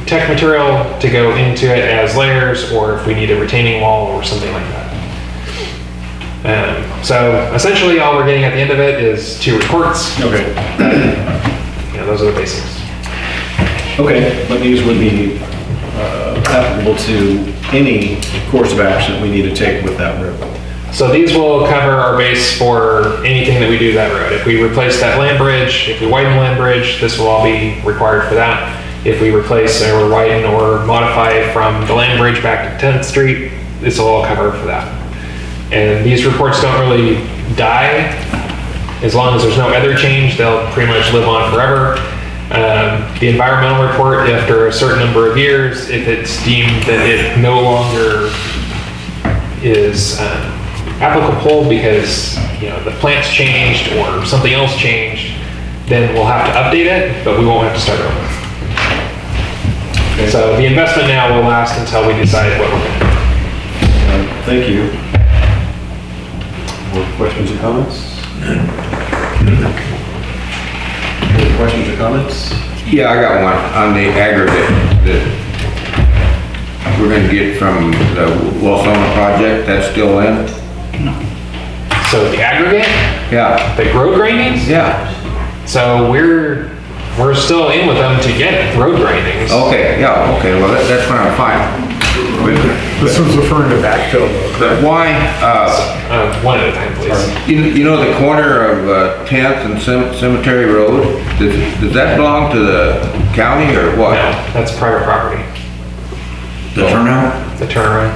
tech material to go into it as layers, or if we need a retaining wall or something like that. So essentially all we're getting at the end of it is 2 reports. Okay. Those are the basics. Okay, but these would be applicable to any course of action that we need to take with that road. So these will cover our base for anything that we do to that road. If we replace that land bridge, if we widen the land bridge, this will all be required for that. If we replace or widen or modify from the land bridge back to 10th Street, this will all cover for that. And these reports don't really die. As long as there's no other change, they'll pretty much live on forever. The environmental report, after a certain number of years, if it's deemed that it no longer is applicable because the plant's changed or something else changed, then we'll have to update it, but we won't have to start over. Okay. So the investment now will last until we decide what we're going to do. Thank you. More questions or comments? Any questions or comments? Yeah, I got one on the aggregate that we're going to get from the Wilsona project. That's still in? So the aggregate? Yeah. The road grindings? Yeah. So we're still in with them to get road grindings. Okay, yeah, okay, well, that's what I'm fine. This was referring to backfill though. But why, one at a time, please. you know the corner of 10th and Cemetery Road, does that belong to the county or what? No, that's private property. The turnout? The turnaround.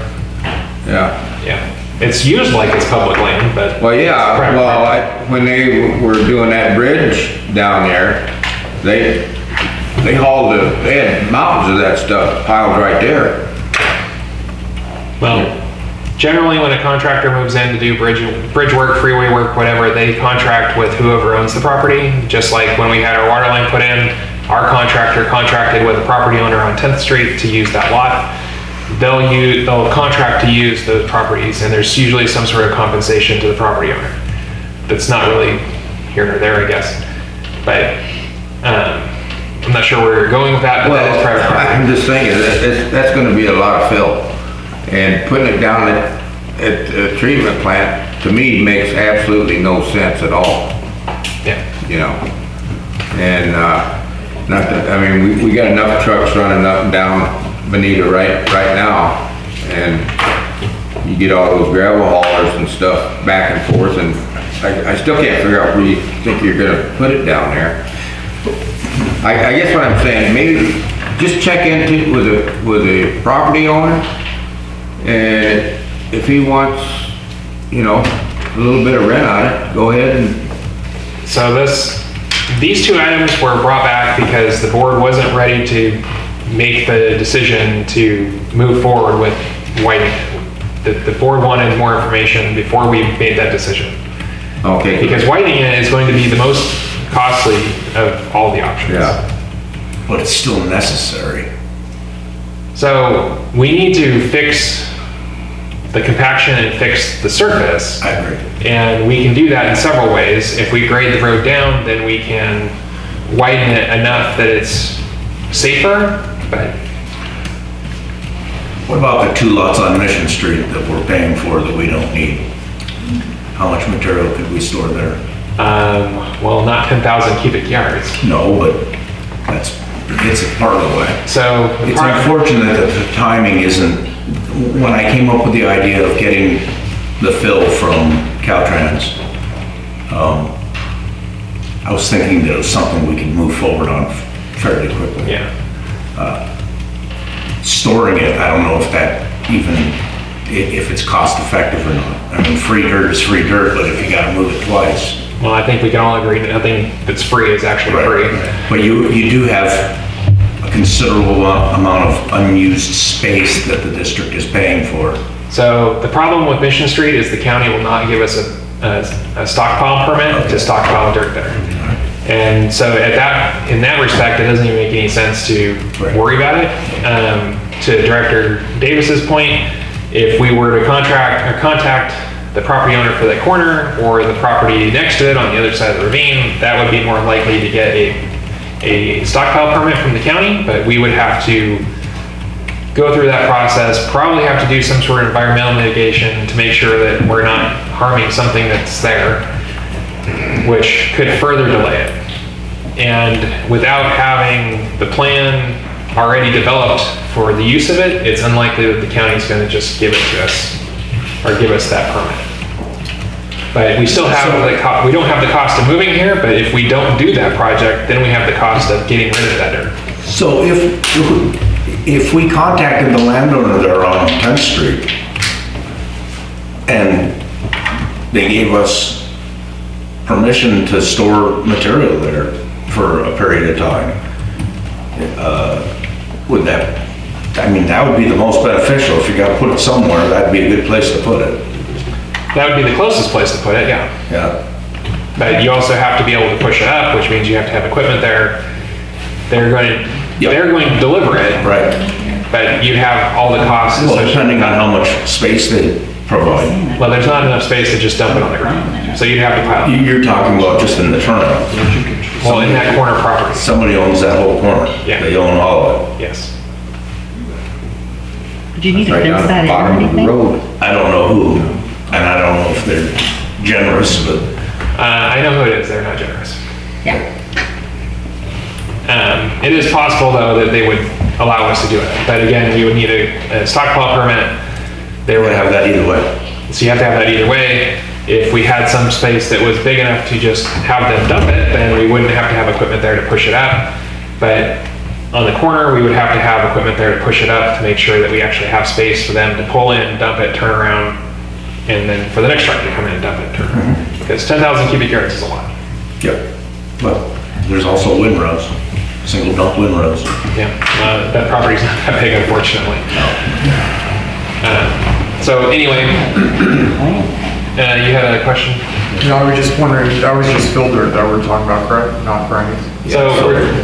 Yeah. Yeah. It's used like it's public land, but. Well, yeah, it's private well, property. when they were doing that bridge down there, they had mountains of that stuff piled right there. Well, generally when a contractor moves in to do bridge work, freeway work, whatever, they contract with whoever owns the property. Just like when we had our water line put in, our contractor contracted with the property owner on 10th Street to use that lot. They'll contract to use those properties, and there's usually some sort of compensation to the property owner. That's not really here nor there, I guess. But I'm not sure where you're going with that, but that is private property. I'm just thinking, that's gonna be a lot of fill. And putting it down at a treatment plant, to me, makes absolutely no sense at all. Yeah. And, not that, I mean, we got enough trucks running up and down Bonita right now, and you get all those gravel haulers and stuff back and forth, and I still can't figure out where you think you're gonna put it down there. I guess what I'm saying, maybe just check into it with a property owner, and if he wants, a little bit of rent on it, go ahead and. So these 2 items were brought back because the board wasn't ready to make the decision to move forward with widening it. The board wanted more information before we made that decision. Okay. Because widening it is going to be the most costly of all the options. Yeah. But it's still necessary. So we need to fix the compaction and fix the surface. I agree. And we can do that in several ways. If we grade the road down, then we can widen it enough that it's safer, but. What about the 2 lots on Mission Street that we're paying for that we don't need? How much material could we store there? Well, not 10,000 cubic yards. No, but it's a part of the way. So. It's unfortunate that the timing isn't, when I came up with the idea of getting the fill from Caltrans, I was thinking that it was something we could move forward on fairly quickly. Yeah. Storing it, I don't know if that even, if it's cost effective or not. I mean, free dirt is free dirt, but if you gotta move it twice. Well, I think we can all agree that nothing that's free is actually free. But you do have a considerable amount of unused space that the district is paying for. So the problem with Mission Street is the county will not give us a stockpile permit to stockpile dirt there. And so in that respect, it doesn't even make any sense to worry about it. To Director Davis's point, if we were to contact the property owner for that corner or the property next to it on the other side of the ravine, that would be more likely to get a a stockpile permit from the county, but we would have to go through that process, probably have to do some sort of environmental mitigation to make sure that we're not harming something that's there, which could further delay it. And without having the plan already developed for the use of it, it's unlikely that the county's gonna just give it to us or give us that permit. But we still have we don't have the cost of moving here, but if we don't do that project, then we have the cost of getting rid of that dirt. So if we contacted the landowner there on 10th Street and they gave us permission to store material there for a period of time, would that, I mean, that would be the most beneficial. If you gotta put it somewhere, that'd be a good place to put it. That would be the closest place to put it, yeah. Yeah. But you also have to be able to push it up, which means you have to have equipment there. They're going to deliver it. Right. But you have all the costs. Well, depending on how much space they provide. Well, there's not enough space to just dump it on the ground. So you'd have to pile it. You're talking about just in the turnout. Well, in that corner property. Somebody owns that whole corner. Yeah. They own all of it. Yes. Do you need to Right down fence at that the in or bottom of the anything? road. I don't know who, and I don't know if they're generous, but I know who it is. They're not generous. Yeah. It is possible, though, that they would allow us to do it. But again, we would need a stockpile permit. They they would would have that either way. So you have to have that either way. If we had some space that was big enough to just have them dump it, then we wouldn't have to have equipment there to push it up. But on the corner, we would have to have equipment there to push it up to make sure that we actually have space for them to pull in, dump it, turn around, and then for the next truck to come in and dump it and turn around. Because 10,000 cubic yards is a lot. Yep. But there's also windrows, single dump windrows. Yeah, that property's not that big, unfortunately. So anyway, you had a question? No, I was just wondering, that was just fill dirt that we're talking about, correct? Not grindings? So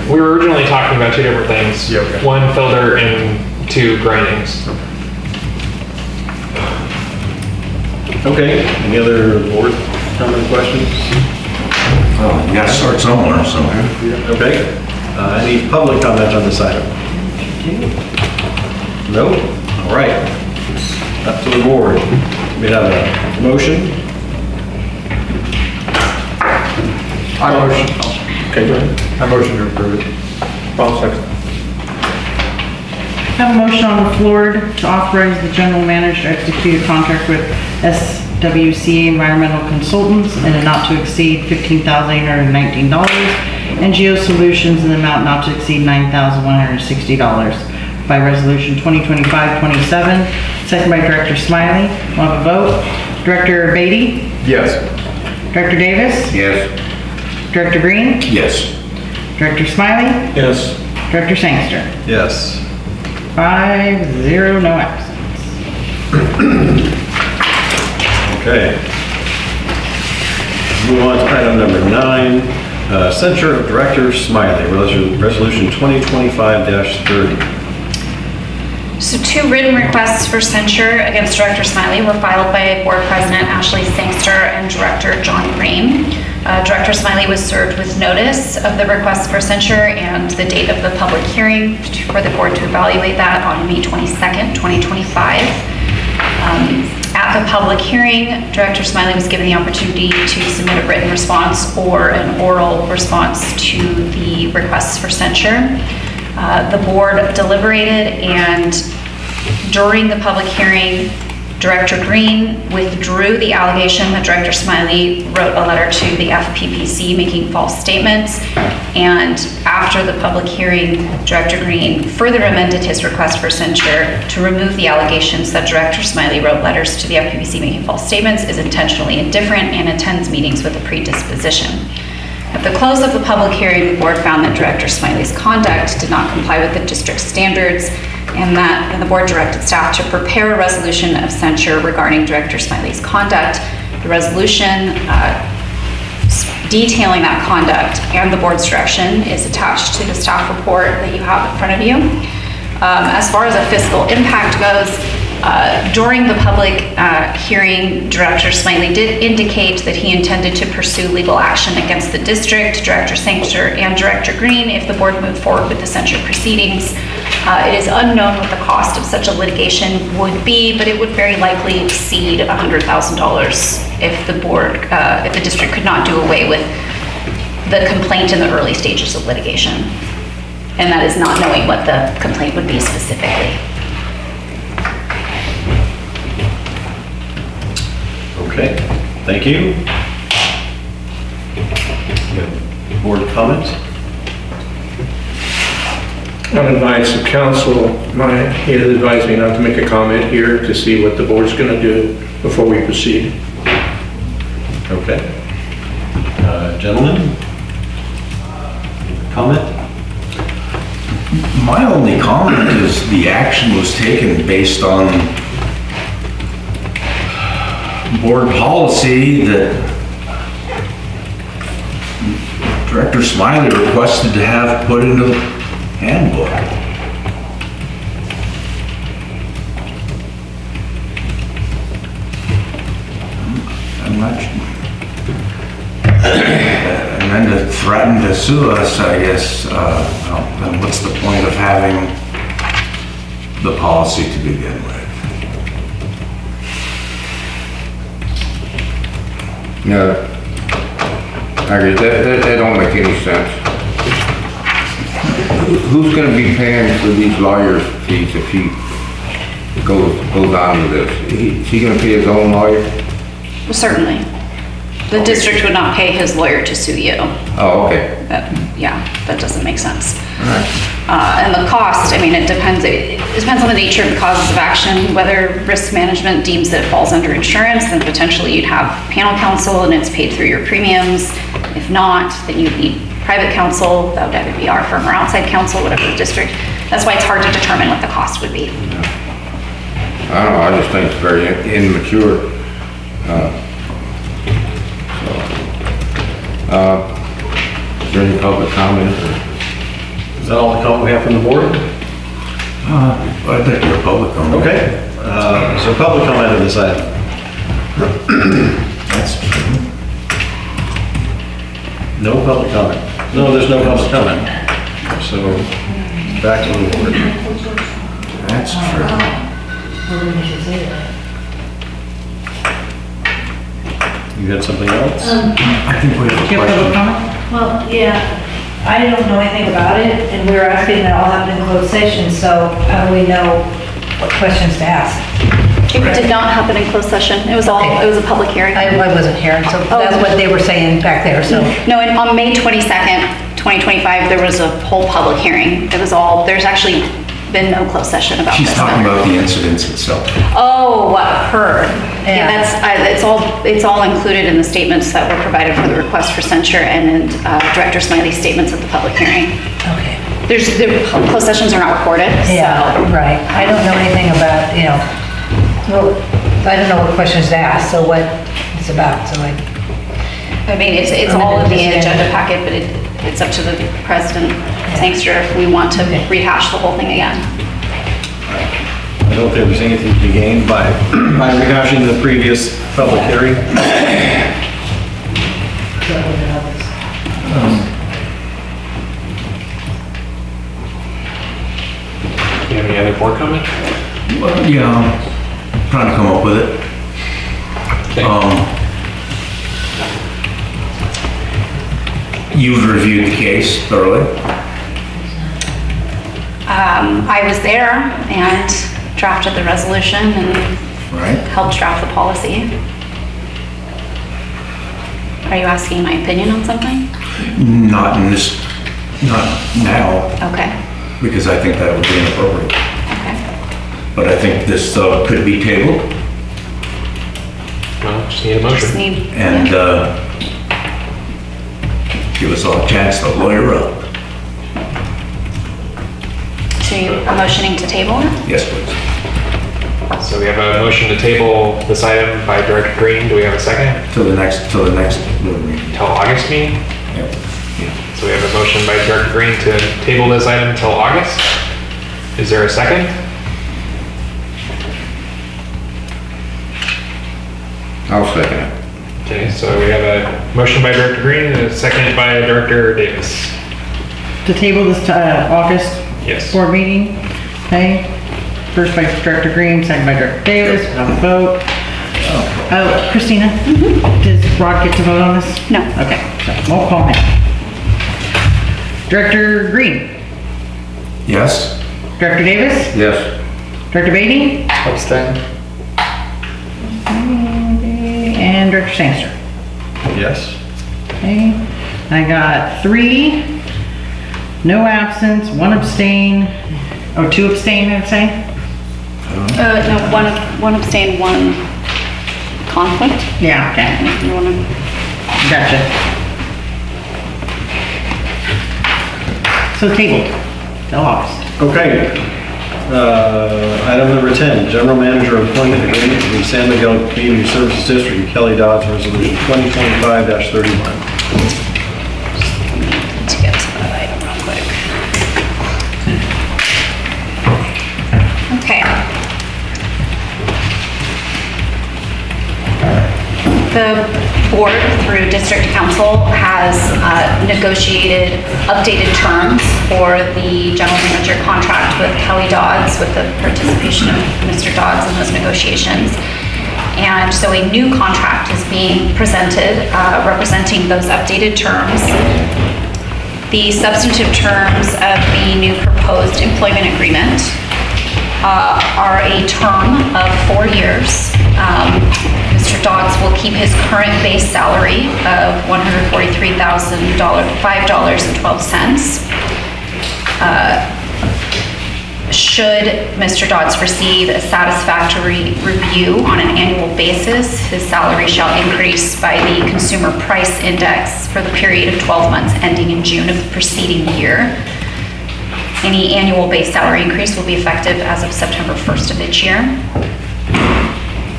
we were originally talking about two different things. Yeah, okay. One, filter, and two, grindings. Okay, any other board comment questions? Well, you gotta start somewhere, so. Okay, any public comment on this item? No? All right, up to the board. We have a motion. I motion. Okay, go ahead. I motion to approve it. I'll second. I have a motion on the floor to authorize the general manager to execute a contract with SWCA Environmental Consultants in a not to exceed $15,819, and Geo Solutions in the amount not to exceed $9,160 by resolution 2025-27, second by Director Smiley. We'll have a vote. Director Beatty? Yes. Director Davis? Yes. Director Green? Yes. Director Smiley? Yes. Director Sangster? Yes. 5-0, no absence. Okay. Move on to item number 9, censure of Director Smiley, resolution 2025-30. So 2 written requests for censure against Director Smiley were filed by Board President Ashley Sangster and Director John Green. Director Smiley was served with notice of the request for censure and the date of the public hearing for the board to evaluate that on May 22nd, 2025. At the public hearing, Director Smiley was given the opportunity to submit a written response or an oral response to the requests for censure. The board deliberated, and during the public hearing, Director Green withdrew the allegation that Director Smiley wrote a letter to the FPPC making false statements. And after the public hearing, Director Green further amended his request for censure to remove the allegations that Director Smiley wrote letters to the FPPC making false statements, is intentionally indifferent, and attends meetings with a predisposition. At the close of the public hearing, the board found that Director Smiley's conduct did not comply with the district standards, and the board directed staff to prepare a resolution of censure regarding Director Smiley's conduct. The resolution detailing that conduct and the board's direction is attached to the staff report that you have in front of you. As far as a fiscal impact goes, During the public hearing, Director Smiley did indicate that he intended to pursue legal action against the district, Director Sangster, and Director Green if the board moved forward with the censure proceedings. It is unknown what the cost of such a litigation would be, but it would very likely exceed $100,000 if the board, if the district could not do away with the complaint in the early stages of litigation. And that is not knowing what the complaint would be specifically. Okay, thank you. Board comments? On advice of counsel, he had advised me not to make a comment here to see what the board's going to do before we proceed. Okay. Gentlemen? Comment? My only comment is the action was taken based on board policy that Director Smiley requested to have put into the handbook. I'm not sure. And then to threaten to sue us, I guess, then what's the point of having the policy to begin with? No, I agree, that don't make any sense. Who's gonna be paying for these lawyers' fees if he goes on with this? Is he gonna pay his own lawyer? Well, certainly. The district would not pay his lawyer to sue you. Oh, okay. Yeah, that doesn't make sense. And the cost, I mean, it depends on the nature of the causes of action. Whether risk management deems that it falls under insurance, then potentially you'd have panel counsel and it's paid through your premiums. If not, then you'd need private counsel. That would either be our firm or outside counsel, whatever the district. That's why it's hard to determine what the cost would be. I don't know, I just think it's very immature. Is there any public comment? Is that all the comment we have from the board? I'd like your public comment. Okay, so public comment on this item. That's true. No public comment. No, there's no public comment. So, back to the board. That's true. You had something else? I think we have a question. Well, yeah, I don't know anything about it, and we were asking that all happen in closed session, so how do we know what questions to ask? It did not happen in closed session. It was Okay. it was a public hearing. I wasn't here, so that's what they were saying back there, so. No, and on May 22nd, 2025, there was a whole public hearing. There's actually been no closed session about this. She's talking about the incidents itself. Oh, what occurred. Yeah, Yeah. it's all included in the statements that were provided for the request for censure and in Director Smiley's statements at the public hearing. Okay. The closed sessions are not recorded, Yeah, so. right. I don't know anything about, well, I don't know what questions to ask, so what it's about, so like. I mean, it's all in the agenda packet, but it's up to the president, Sangster, if we want to rehash the whole thing again. I don't think there's anything to be gained by rehashing the previous public hearing. Do you have any other board comment? Well, yeah, I'm trying to come up with it. You've reviewed the case thoroughly. I was there and drafted the resolution and Right. helped draft the policy. Are you asking my opinion on something? Not now, Okay, because I think that would be inappropriate. okay. But I think this could be tabled Well, just need a Just motion. need, and give us all a chance to lawyer up. so you are motioning to table it? Yes, please. So we have a motion to table this item by Director Green. Do we have a second? Till the next meeting. Till August meeting? Yep. So we have a motion by Director Green to table this item until August. Is there a second? I'll second it. Okay, so we have a motion by Director Green and a second by Director Davis. To table this to August Yes. board meeting, okay? First by Director Green, second by Director Davis, we'll have a vote. Oh, Christina? Does Rod get to vote on this? No. Okay, so roll call now. Director Green? Yes? Director Davis? Yes. Director Beatty? Abstain. And Director Sangster? Yes. Okay, I got 3, no absence, 1 abstain, oh, 2 abstain, I'd say? No, one abstain, 1 conflict. Yeah, okay, You wanna? gotcha. So tabled, till August. Okay. Item number 10, General Manager Employment Agreement between San Miguel Community Services District and Kelly Dodge, Resolution 2025-31. To get to that item real quick. Okay. The board, through district council, has negotiated updated terms for the general manager contract with Kelly Dodds, with the participation of Mr. Dodds in those negotiations. And so a new contract is being presented, representing those updated terms. The substantive terms of the new proposed employment agreement are a term of 4 years. Mr. Dodds will keep his current base salary of $143,005.12. Should Mr. Dodds receive a satisfactory review on an annual basis, his salary shall increase by the Consumer Price Index for the period of 12 months ending in June of the preceding year. Any annual base salary increase will be effective as of September 1st of each year.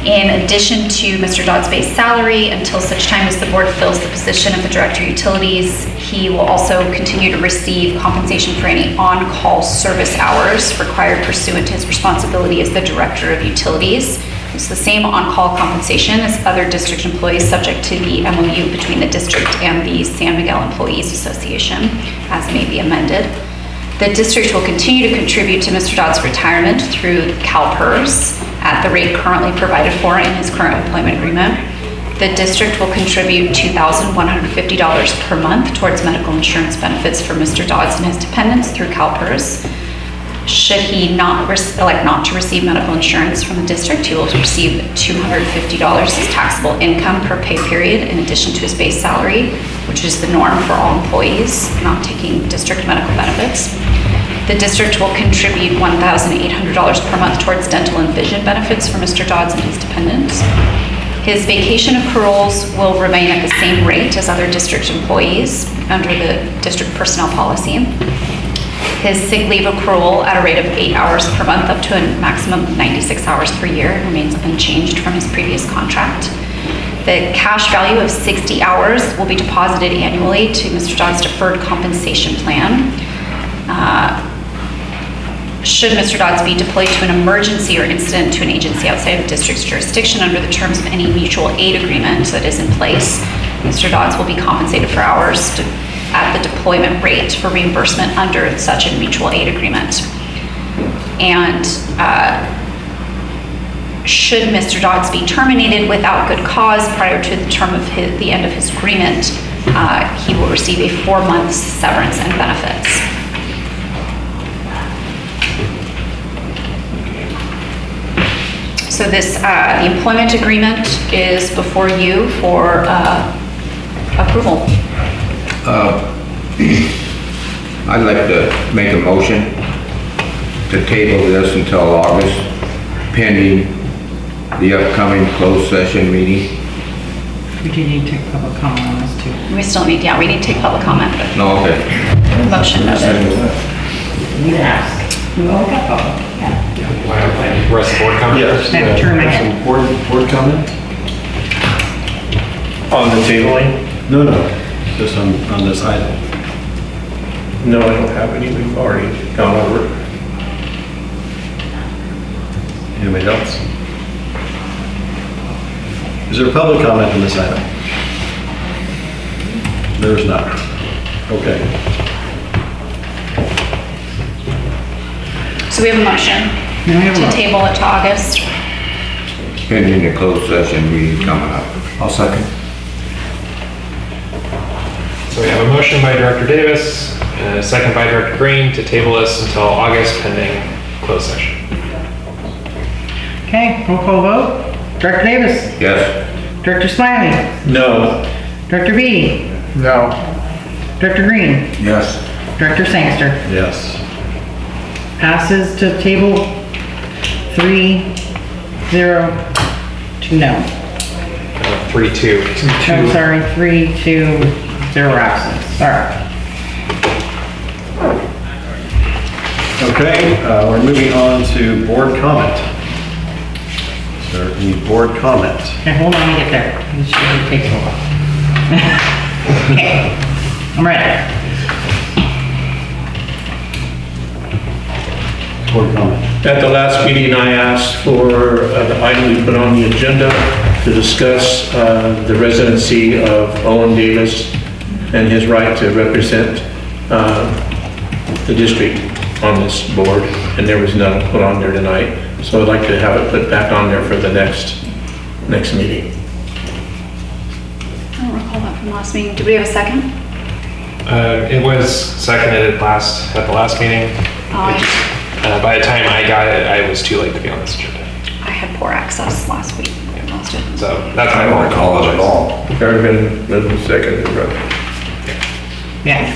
In addition to Mr. Dodd's base salary, until such time as the board fills the position of the Director of Utilities, he will also continue to receive compensation for any on-call service hours required pursuant to his responsibility as the Director of Utilities. It's the same on-call compensation as other district employees, subject to the MOU between the district and the San Miguel Employees Association, as may be amended. The district will continue to contribute to Mr. Dodd's retirement through CalPERS at the rate currently provided for in his current employment agreement. The district will contribute $2,150 per month towards medical insurance benefits for Mr. Dodds and his dependents through CalPERS. Should he elect not to receive medical insurance from the district, he will receive $250 as taxable income per pay period in addition to his base salary, which is the norm for all employees not taking district medical benefits. The district will contribute $1,800 per month towards dental and vision benefits for Mr. Dodds and his dependents. His vacation accruals will remain at the same rate as other district employees under the district personnel policy. His sick leave accrual at a rate of 8 hours per month up to a maximum of 96 hours per year remains unchanged from his previous contract. The cash value of 60 hours will be deposited annually to Mr. Dodd's deferred compensation plan. Should Mr. Dodds be deployed to an emergency or incident to an agency outside of the district's jurisdiction under the terms of any mutual aid agreement that is in place, Mr. Dodds will be compensated for hours at the deployment rate for reimbursement under such a mutual aid agreement. And should Mr. Dodds be terminated without good cause prior to the term of the end of his agreement, he will receive a 4-month severance and benefits. So this, the employment agreement is before you for approval. I'd like to make a motion to table this until August, pending the upcoming closed session meeting. We do need to take public comment on this too. We still need, we need to take public comment, but No, okay. motion noted. You ask. We all got public. Rest of the board comment? Yes. I have to turn my head. Some board comment? On the tabling? No, just on this item. No, I don't have any. We've already gone over it. Anybody else? Is there public comment on this item? There's not. Okay. So we have a motion Now we have a to motion. table it to August. Pending the closed session meeting coming up. I'll second. So we have a motion by Director Davis, and a second by Director Green to table this until August pending closed session. Okay, roll call vote. Director Davis, Yes? Director Smiley, No. Director Beatty, No. Director Green, Yes. Director Sangster. Yes. Passes to table 3-0 to no. 3-2. I'm sorry, 3-0 absence. Sorry. Okay, we're moving on to board comment. Is there any board comment? Okay, hold on, I'll get there. This should take a while. Okay, I'm ready. Board comment. At the last meeting, I asked for the item we put on the agenda to discuss the residency of Owen Davis and his right to represent the district on this board, and there was none put on there tonight. So I'd like to have it put back on there for the next meeting. I don't recall that from last meeting. Did we have a second? It was seconded at the last meeting. Oh, It just, by the time I got it, I was too late to be on this agenda. I had poor access last week. I lost it. So that's I my don't recall it at all. Already been moved and seconded, right? Yeah.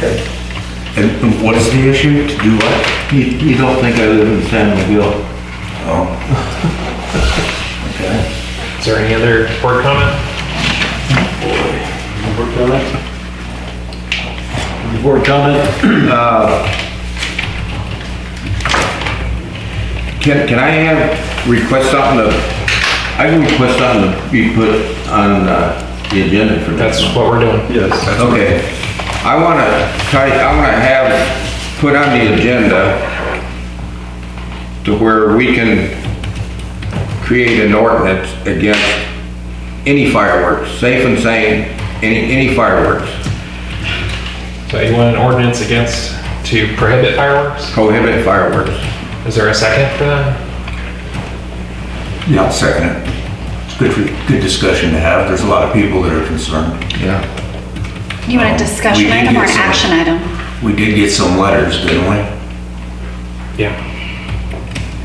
And what is the issue? To do what? You don't think I live in San Miguel? Oh. Okay. Is there any other board comment? Board comment? Board comment? Can I request something I can request something to be put on the agenda for That's this. what we're doing. Yes. Okay. I want to have put on the agenda to where we can create an ordinance against any fireworks, safe and sane, any fireworks, So you want an ordinance to prohibit fireworks? prohibit fireworks. Is there a second for that? Yeah, I'll second it. It's good discussion to have. There's a lot of people that are concerned. Yeah. You want a discussion We did item or an get some- action item? We did get some letters, didn't we? Yeah.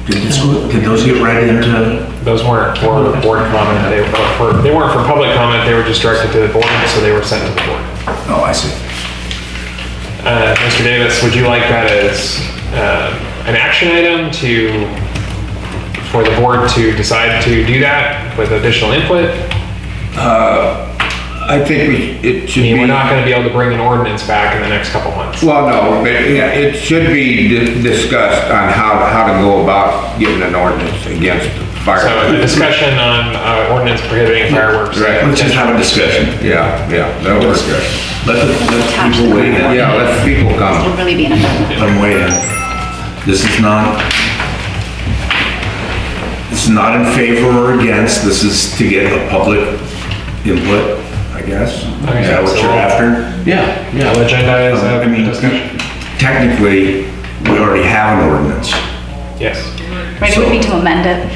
Did those get read into? Those weren't for board comment. They weren't for public comment. They were just directed to the board, so they were sent to the board. Oh, I see. Mr. Davis, would you like that as an action item for the board to decide to do that with additional input? I think it should be. We're not going to be able to bring an ordinance back in the next couple months. Well, no, but yeah, it should be discussed on how to go about getting an ordinance against So a fireworks. discussion on ordinance prohibiting fireworks. Right. Let's just have a discussion. Yeah, that'll work. Let people weigh in. Yeah, let people come. It'll really be an amendment. Let them weigh in. This is not in favor or against. This is to get a public input, I guess. Okay, Is that what so you're we'll- after? Yeah, We'll agendize I a mean, discussion. technically, we already have an ordinance. Yes. Right, it would be to amend it,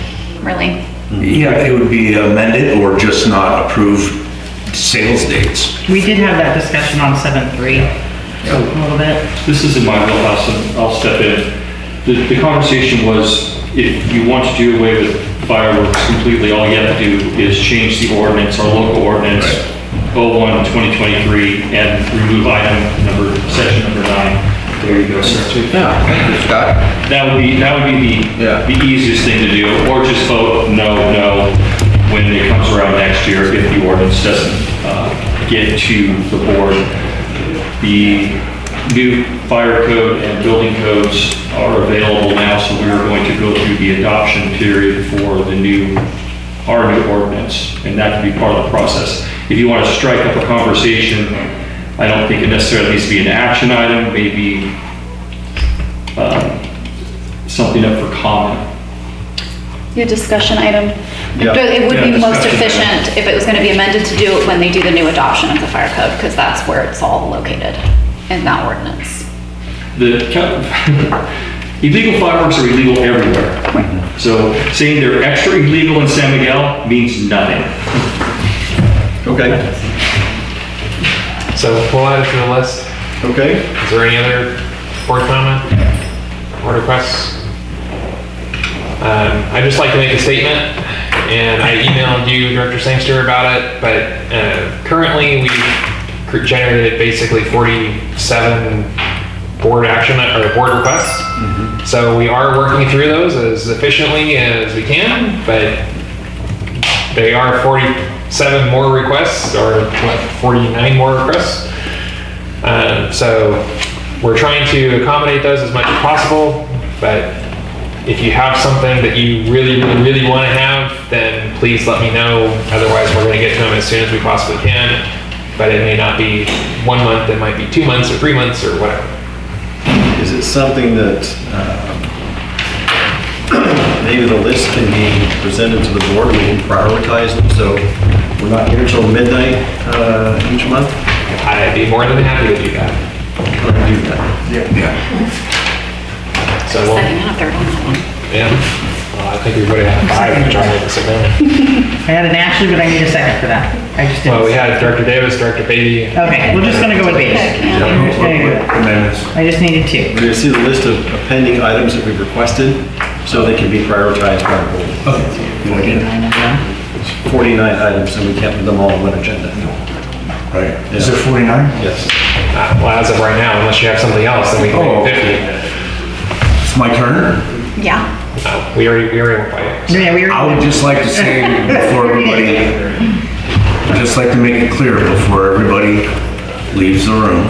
really. Yeah, it would be amended or just not approve sales dates. We did have that discussion on 7-3, a little bit. This is in my wheelhouse, and I'll step in. The conversation was, if you want to do away with fireworks completely, all you have to do is change the ordinance, our local ordinance, 01/2023, and remove section number 9. There you go, sir. yeah, thank you, Scott. That would be Yeah. the easiest thing to do, or just vote no when it comes around next year if the ordinance doesn't get to the board. The new fire code and building codes are available now, so we are going to go through the adoption period for our new ordinance, and that can be part of the process. If you want to strike up a conversation, I don't think it necessarily needs to be an action item, maybe something up for comment. Your discussion item. Yeah. It would be Yeah, most discussion efficient if it was going to be amended to do it when they do the new adoption of the fire code, because that's where it's all located in that ordinance. Illegal fireworks are illegal everywhere. So saying they're extra illegal in San Miguel means nothing. Okay, So we'll add it to the list. okay. Is there any other board comment or requests? I'd just like to make a statement, and I emailed you, Director Sangster, about it, but currently we've generated basically 47 board action or board requests. So we are working through those as efficiently as we can, but they are 47 more requests, or 49 more requests. So we're trying to accommodate those as much as possible, but if you have something that you really want to have, then please let me know. Otherwise, we're going to get to them as soon as we possibly can. But it may not be 1 month, it might be 2 months or 3 months or whatever. Is it something that maybe the list can be presented to the board and we can prioritize them? So we're not here till midnight each month? I'd be more than happy to do that. Or do that? Yeah. So we'll, Second and a third on that one. yeah. Well, I think we would have had 5, which I'm going to sit down. I had an Ashley, but I need a second for that. I just didn't. Well, we had Director Davis, Director Beatty. Okay, we're just gonna go with these. Amendments. I just needed 2. We're going to see the list of pending items that we've requested so they can be prioritized by the board. It's 49 items and we can't put them all on one agenda. Right. Is it 49? Yes. Well, as of right now, unless you have something else, then we can Oh. make it 50. It's my turn. Yeah. No, we already went by it. Yeah, we I would already. just like to say before everybody, I'd just like to make it clear before everybody leaves the room.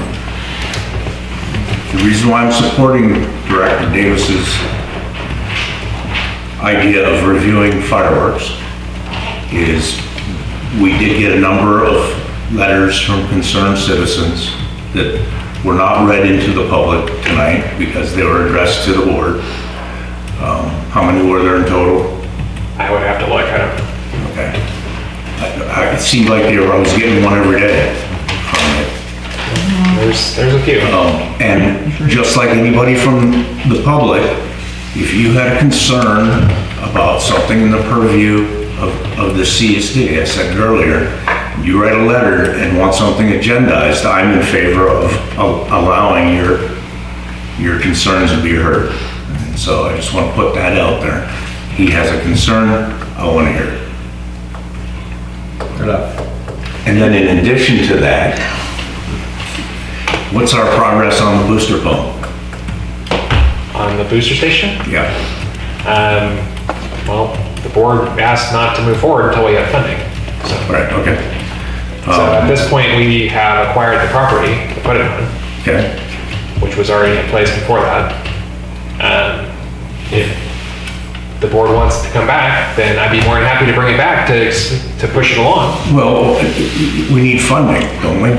The reason why I'm supporting Director Davis's idea of reviewing fireworks is we did get a number of letters from concerned citizens that were not read into the public tonight because they were addressed to the board. How many were there in total? I would have to look. I don't know. Okay. It seemed like I was getting one every day from it. There's a few. And just like anybody from the public, if you had a concern about something in the purview of the C.S.D., I said it earlier, you write a letter and want something agendized, I'm in favor of allowing your concerns to be heard. And so I just want to put that out there. He has a concern, I want to hear it. Good enough. And then in addition to that, what's our progress on the booster pump? On the booster station, Yeah. well, the board asked not to move forward until we had funding. So, Right, okay. so at this point, we have acquired the property to put it on, Okay. which was already in place before that. If the board wants to come back, then I'd be more than happy to bring it back to push it along. Well, we need funding, don't we?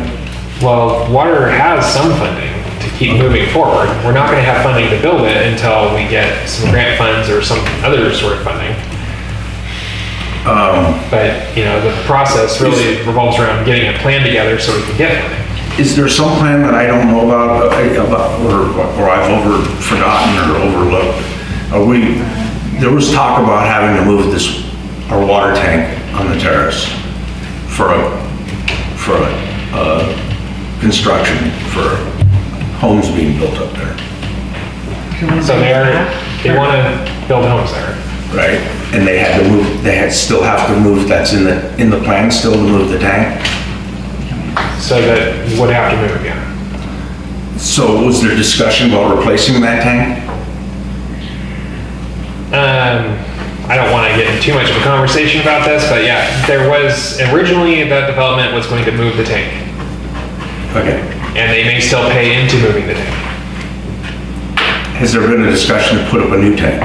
Well, water has some funding to keep moving forward. We're not gonna have funding to build it until we get some grant funds or some other sort of funding. But, you know, the process really revolves around getting a plan together so we can get funding. Is there some plan that I don't know about or I've forgotten or overlooked? There was talk about having to move our water tank on the terrace for construction, for homes being built up there, So they wanna build homes there. right? And still have to move, that's in the plan still to move the tank? So that would have to move again. So was there discussion about replacing that tank? I don't want to get into too much of a conversation about this, but yeah, there was, originally that development was going to move the tank, Okay. and they may still pay into moving the tank. Has there been a discussion to put up a new tank?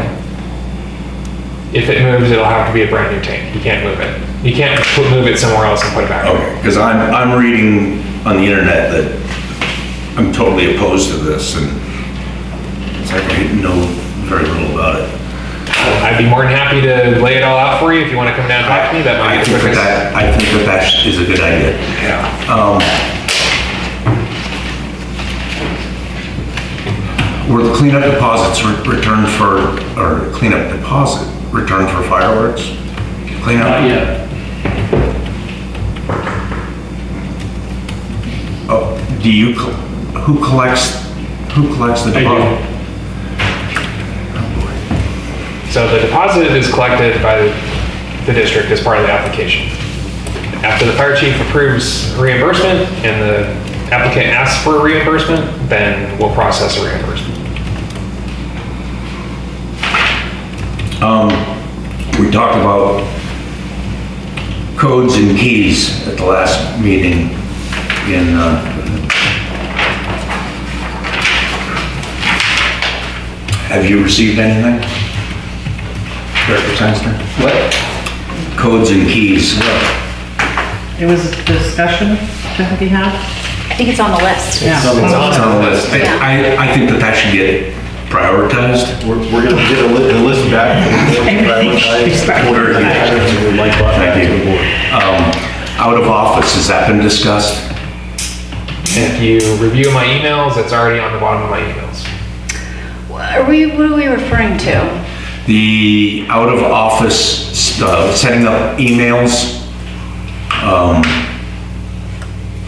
If it moves, it'll have to be a brand new tank. You can't move it. You can't move it somewhere else and put it back. Okay, because I'm reading on the internet that I'm totally opposed to this, and it's like I know very little about it. I'd I'd be more than happy to lay it all out for you if you want to come down and talk to me. That might I be the think quickest. I think that is a good idea. Yeah. Were the cleanup deposits returned for, or cleanup deposit returned for fireworks? Cleanup? Not yet. Oh, do you, who collects the I do. deposit? So the deposit is collected by the district as part of the application. After the fire chief approves reimbursement and the applicant asks for a reimbursement, then we'll process a reimbursement. We talked about codes and keys at the last meeting in, have you received anything? Director Sangster? What? Codes and keys. It was a discussion to be had? I think it's on the list. Yeah. on the It's on the list. I think that should get prioritized. We're gonna get the list back to the board to prioritize according to the items that we'd like brought back to the board. Out of office, has that been discussed? And if you review my emails, it's already on the bottom of my emails. What are we referring to? The out of office, setting up emails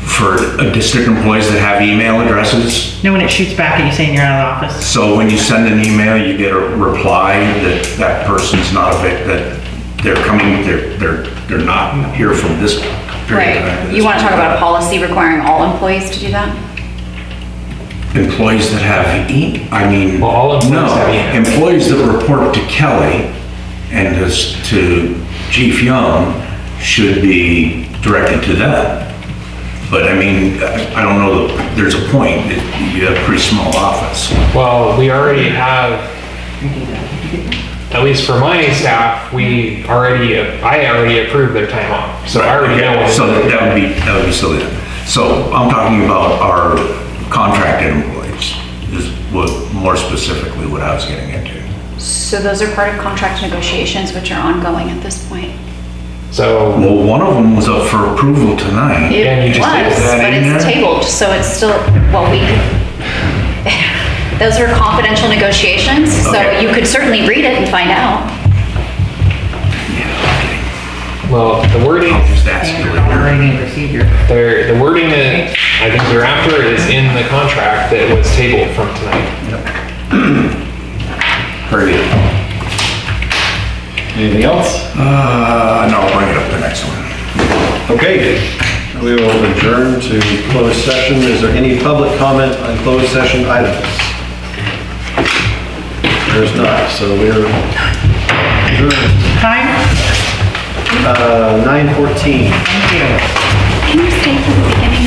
for district employees that have email addresses. No, when it shoots back at you saying you're out of the office. So when you send an email, you get a reply that that person's not that they're coming, they're not here from this period of time. Right. You want to talk about a policy requiring all employees to do that? Employees that have Well, all employees have email. employees that report to Kelly and to Chief Young should be directed to them. But I mean, I don't know, there's a point, you have a pretty small office. Well, we already have, at least for my staff, I already approved their time off. So I already know what. So that would be silly. So I'm talking about our contracted employees, is what, more specifically what I was getting into. So those are part of contract negotiations, which are ongoing at this point. So, Well, one of them was up for approval tonight. Yeah, you It just was, did that but in it's there? tabled, so it's still, well, those are confidential negotiations, so Okay. you could certainly read it and find out. well, the wording, I'll just ask you Standard later. operating procedure. the wording that I think they're after is in the contract that was tabled from tonight. Very good. Anything else? No, I'll bring it up the next one. Okay, we will adjourn to closed session. Is there any public comment on closed session items? There's not, so we're adjourned. Time? 9:14. Thank you. Can you stay from the beginning?